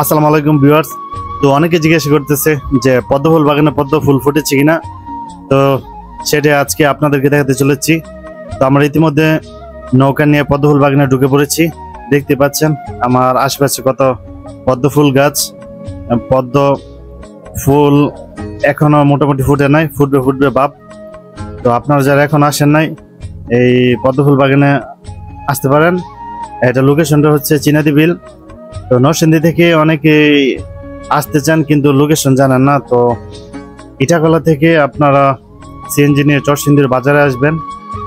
আসসালামু আলাইকুম ভিউয়ার্স। তো অনেকে জিজ্ঞাসা করতেছে যে পদ্ম ফুল বাগানে পদ্ম ফুল ফুটেছে কিনা, তো সেটা আজকে আপনাদেরকে দেখাতে চলেছি। তো আমরা ইতিমধ্যে নৌকা নিয়ে পদ্ম ফুল বাগানে ঢুকে পড়েছি। দেখতে পাচ্ছেন আমার আশেপাশে কত পদ্ম ফুল গাছ। পদ্ম ফুল এখনো মোটামুটি ফুটে নাই, ফুটবে ফুটবে ভাব। তো আপনারা যারা এখন আসেন নাই, এই পদ্ম ফুল বাগানে আসতে পারেন। এটা লোকেশনটা হচ্ছে চিনাদি বিল। তো নরসিংদী থেকে অনেকে আসতে চান কিন্তু লোকেশন জানেন না। তো ইটাখলা থেকে আপনারা সিএনজি নিয়ে চরসিংদীর বাজারে আসবেন,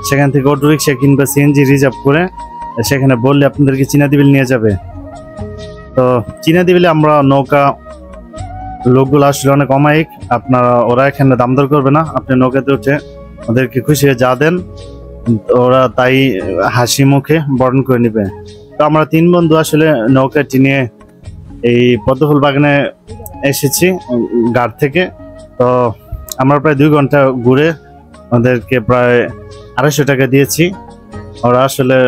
সেখান থেকে অটো রিক্সা কিংবা সিএনজি রিজার্ভ করে সেখানে বললে আপনাদেরকে চিনাদি বিল নিয়ে যাবে। তো চিনাদি বিলে আমরা নৌকা লোকগুলো আসলে অনেক অমায়িক, আপনারা ওরা এখানে দাম দর করবে না। আপনি নৌকাতে উঠে ওদেরকে খুশি হয়ে যা দেন ওরা তাই হাসি মুখে বরণ করে নেবে। তো আমরা তিন বন্ধু আসলে নৌকাটি নিয়ে এই পদ্মফুল বাগানে এসেছি ঘাট থেকে। তো আমরা প্রায় 2 ঘন্টা ঘুরে ওদেরকে প্রায় 250 টাকা দিয়েছি। ওরা আসলে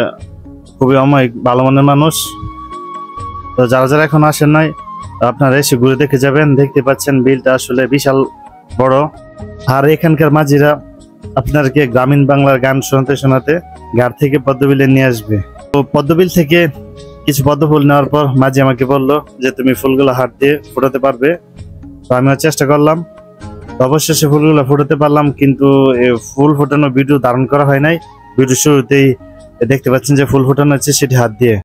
খুবই অমায়িক, ভালো মনের মানুষ। তো যারা যারা এখন আসেন নাই, আপনারা এসে ঘুরে দেখে যাবেন। দেখতে পাচ্ছেন বিলটা আসলে বিশাল বড়। আর এখানকার মাঝিরা আপনাদেরকে গ্রামীণ বাংলার গান শোনাতে শোনাতে ঘাট থেকে পদ্মবিলে নিয়ে আসবে। তো পদ্মবিল থেকে কিছু পদ্ম ফুল নেওয়ার পর মাঝি আমাকে বললো যে তুমি ফুলগুলো হাত দিয়ে ফোটাতে পারবে। তো আমিও চেষ্টা করলাম, অবশেষে ফুলগুলো ফোটাতে পারলাম। কিন্তু ফুল ফোটানোর ভিডিও ধারণ করা হয় নাই। ভিডিও শুরুতেই দেখতে পাচ্ছেন যে ফুল ফোটানো হচ্ছে সেটি হাত দিয়ে।